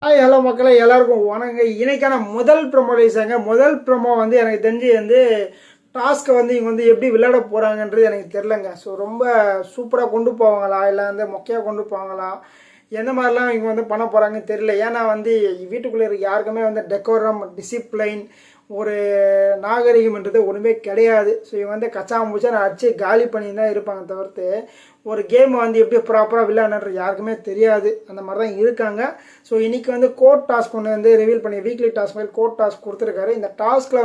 Hi hello மக்களே, எல்லாருக்கும் வணங்க. இன்னைக்கான முதல் ப்ரோமோ ரிலீஸாங்க. முதல் ப்ரோமோ வந்து எனக்கு தெரிஞ்சு டாஸ்க்கை இவங்க எப்படி விளையாட போகிறாங்கன்றது எனக்கு தெரிலங்க. ஸோ ரொம்ப சூப்பராக கொண்டு போவாங்களா இல்லை மொக்கையாக கொண்டு போவாங்களா, எந்த மாதிரிலாம் இவங்க பண்ண போகிறாங்கன்னு தெரியல. ஏன்னா வீட்டுக்குள்ளே இருக்க யாருக்குமே டெக்கோரம், டிசிப்ளைன், ஒரு நாகரிகம்ன்றது ஒன்றுமே கிடையாது. ஸோ இவங்க கச்சா முச்சா அடிச்சு காலி பண்ணி தான் இருப்பாங்க தவிர்த்து ஒரு கேமை எப்படி ப்ராப்பராக விளையாடுறது யாருக்குமே தெரியாது. அந்த மாதிரி தான் இருக்காங்க. ஸோ இன்றைக்கி கோட் டாஸ்க் ஒன்று ரிவீல் பண்ணி வீக்லி டாஸ்க் மாதிரி கோட் டாஸ்க் கொடுத்துருக்காரு. இந்த டாஸ்கில்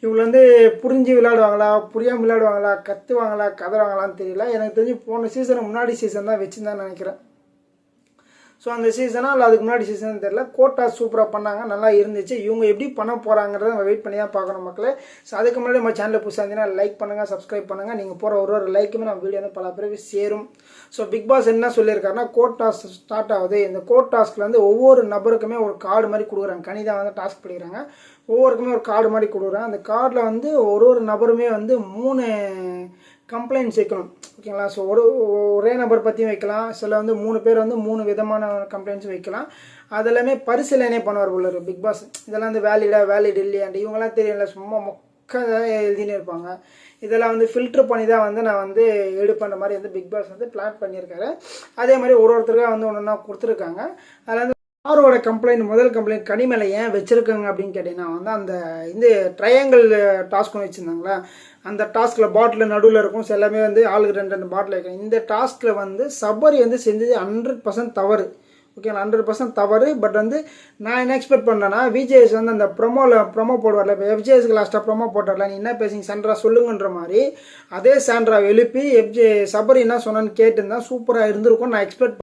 இவங்க புரிஞ்சு விளையாடுவாங்களா, புரியாமல் விளையாடுவாங்களா, கற்றுவாங்களா, கதறாங்களான்னு தெரியல. எனக்கு தெரிஞ்சு போன சீசனுக்கு முன்னாடி சீசன் தான் வச்சுருந்தான்னு நினைக்கிறேன். ஸோ அந்த சீசனாக இல்லை அதுக்கு முன்னாடி சீசன் தெரியல. கோட்டா சூப்பராக பண்ணாங்க, நல்லா இருந்துச்சு. இவங்க எப்படி பண்ண போகிறாங்கிறத நம்ம வெயிட் பண்ணி தான் பார்க்கணும் மக்களே. ஸோ அதுக்கு முன்னாடி நம்ம சேனலில் புதுசாக இருந்தீங்கன்னா லைக் பண்ணுங்கள், சப்ஸ்கிரைப் பண்ணுங்கள். நீங்கள் போகிற ஒரு லைக்குமே நம்ம வீடியோ பல பேருக்கு சேரும். ஸோ பிக் பாஸ் என்ன சொல்லியிருக்காருன்னா, கோட் டாஸ்க் ஸ்டார்ட் ஆகுது. இந்த கோட் டாஸ்கில் ஒவ்வொரு நபருக்குமே ஒரு கார்டு மாதிரி கொடுக்குறாங்க. கணிதா டாஸ்க் படிக்கிறாங்க. ஒவ்வொருக்குமே ஒரு கார்டு மாதிரி கொடுக்குறாங்க. அந்த கார்டில் ஒரு நபருமே 3 கம்ப்ளைண்ட்ஸ் வைக்கணும். ஓகேங்களா? ஸோ ஒரே நபர் பற்றியும் வைக்கலாம். சில 3 பேர் 3 விதமான கம்ப்ளைண்ட்ஸ் வைக்கலாம். அதெல்லாமே பரிசீலனை பண்ணுவார் உள்ளார் பிக் பாஸ். இதெல்லாம் வேலிட் இல்லையாண்டு இவங்கெல்லாம் தெரியல, சும்மா மொக்க எழுதினே இருப்பாங்க. இதெல்லாம் ஃபில்ட்ரு பண்ணி தான் நான் எடுப்பேன்ற மாதிரி பிக் பாஸ் பிளான் பண்ணியிருக்காரு. அதே மாதிரி ஒருத்தருக்காக ஒன்று ஒன்றா கொடுத்துருக்காங்க. அதில் யாரோட கம்ப்ளைண்ட், முதல் கம்ப்ளைண்ட் கனிமேல ஏன் வச்சுருக்காங்க அப்படின்னு கேட்டிங்கன்னா இந்த ட்ரையாங்கிள் டாஸ்க் ஒன்று வச்சுருந்தாங்களா, அந்த டாஸ்கில் பாட்டில் நடுவில் இருக்கும். ஸோ எல்லாமே ஆளுக்கு 2 பாட்டில் வைக்கணும். இந்த டாஸ்கில் சபரி செஞ்சது 100% தவறு. ஓகேங்களா? 100% தவறு. பட் நான் என்ன எக்ஸ்பெக்ட் பண்ணுறேன்னா, விஜேஎஸ் அந்த ப்ரொமோ போடுவார்ல, இப்போ எஃப்ஜேஎஸ்க்கு லாஸ்ட்டாக ப்ரொமோ போட்டார்ல, நீ என்ன பேசுங்க சாண்ட்ரா சொல்லுங்கன்ற மாதிரி அதே சாண்ட்ரா எழுப்பி சபரி என்ன சொன்னான்னு கேட்டுருந்தா சூப்பராக இருந்திருக்கும் நான் எக்ஸ்பெக்ட்